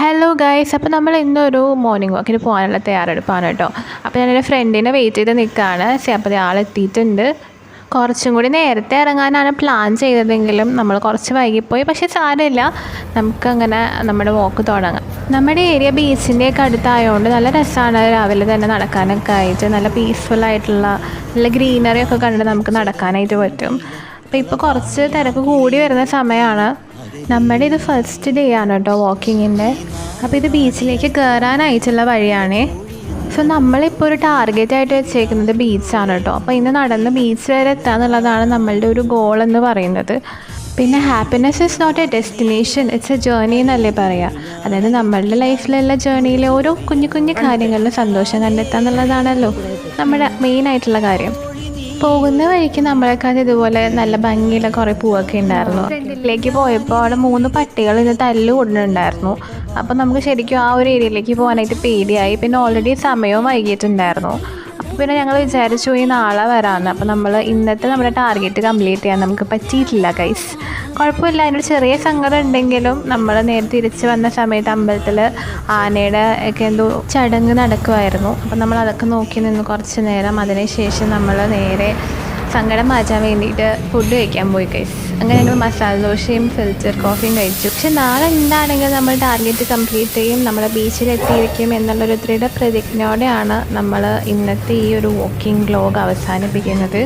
Hello guys, അപ്പോൾ നമ്മൾ ഇന്നൊരു മോർണിംഗ് വാക്കിന് പോകാനുള്ള തയ്യാറെടുപ്പാണ് കേട്ടോ. അപ്പോൾ ഞാനൊരു ഫ്രണ്ടിനെ വെയിറ്റ് ചെയ്ത് നിൽക്കുകയാണ്. അപ്പോൾ ആളെത്തിയിട്ടുണ്ട്. കുറച്ചും കൂടി നേരത്തെ ഇറങ്ങാനാണ് പ്ലാൻ ചെയ്തതെങ്കിലും നമ്മൾ കുറച്ച് വൈകിപ്പോയി. പക്ഷേ സാരമില്ല, നമുക്കങ്ങനെ നമ്മുടെ വാക്ക് തുടങ്ങാം. നമ്മുടെ ഏരിയ ബീച്ചിൻ്റെയൊക്കെ അടുത്തായതുകൊണ്ട് നല്ല രസമാണ് രാവിലെ തന്നെ നടക്കാനൊക്കെ ആയിട്ട്. നല്ല പീസ്ഫുള്ളായിട്ടുള്ള നല്ല ഗ്രീനറി ഒക്കെ കണ്ട് നമുക്ക് നടക്കാനായിട്ട് പറ്റും. അപ്പോൾ ഇപ്പോൾ കുറച്ച് തിരക്ക് കൂടി വരുന്ന സമയമാണ്. നമ്മുടെ ഇത് ഫസ്റ്റ് ഡേ ആണ് കേട്ടോ വാക്കിങ്ങിൻ്റെ. അപ്പോൾ ഇത് ബീച്ചിലേക്ക് കയറാനായിട്ടുള്ള വഴിയാണേ. സോ നമ്മളിപ്പോൾ ഒരു ടാർഗറ്റായിട്ട് വെച്ചേക്കുന്നത് ബീച്ചാണ് കേട്ടോ. അപ്പോൾ ഇന്ന് നടന്ന് ബീച്ച് വരെ എത്താന്നുള്ളതാണ് നമ്മളുടെ ഒരു ഗോൾ എന്ന് പറയുന്നത്. പിന്നെ happiness is not a destination, it's a journey എന്നല്ലേ പറയുക. അതായത് നമ്മളുടെ ലൈഫിലുള്ള ജേർണിയിലെ ഓരോ കുഞ്ഞു കുഞ്ഞു കാര്യങ്ങളിലും സന്തോഷം കണ്ടെത്തുക എന്നുള്ളതാണല്ലോ നമ്മുടെ മെയിനായിട്ടുള്ള കാര്യം. പോകുന്ന വഴിക്ക് നമ്മളെക്കാൾ ഇതുപോലെ നല്ല ഭംഗിയുള്ള കുറേ പൂവൊക്കെ ഉണ്ടായിരുന്നു. ഫ്രണ്ടിലേക്ക് പോയപ്പോൾ അവിടെ 3 പട്ടികൾ ഇത് തല്ല് കൂടുന്നുണ്ടായിരുന്നു. അപ്പോൾ നമുക്ക് ശരിക്കും ആ ഒരു ഏരിയയിലേക്ക് പോകാനായിട്ട് പേടിയായി. പിന്നെ ഓൾറെഡി സമയവും വൈകിട്ടുണ്ടായിരുന്നു. അപ്പോൾ പിന്നെ ഞങ്ങൾ വിചാരിച്ചു ഈ നാളെ വരാമെന്ന്. അപ്പോൾ നമ്മൾ ഇന്നത്തെ നമ്മുടെ ടാർഗറ്റ് കംപ്ലീറ്റ് ചെയ്യാൻ നമുക്ക് പറ്റിയിട്ടില്ല ഗൈസ്. കുഴപ്പമില്ല, അതിനൊരു ചെറിയ സങ്കടം ഉണ്ടെങ്കിലും നമ്മൾ നേരെ തിരിച്ച് വന്ന സമയത്ത് അമ്പലത്തിൽ ആനയുടെ ഒക്കെ എന്തോ ചടങ്ങ് നടക്കുമായിരുന്നു. അപ്പം നമ്മൾ അതൊക്കെ നോക്കി നിന്ന് കുറച്ച് നേരം. അതിനുശേഷം നമ്മൾ നേരെ സങ്കടം മാറ്റാൻ വേണ്ടിയിട്ട് ഫുഡ് കഴിക്കാൻ പോയി ഗൈസ്. അങ്ങനെ ഞങ്ങൾ മസാല ദോശയും ഫിൽറ്റർ കോഫിയും കഴിച്ചു. പക്ഷെ നാളെ എന്താണെങ്കിലും നമ്മൾ ടാർഗറ്റ് കംപ്ലീറ്റ് ചെയ്യും, നമ്മുടെ ബീച്ചിലെത്തിയിരിക്കും എന്നുള്ളൊരു ദൃഢ പ്രതിജ്ഞയോടെയാണ് നമ്മൾ ഇന്നത്തെ ഈ ഒരു വാക്കിംഗ് വ്ലോഗ് അവസാനിപ്പിക്കുന്നത്.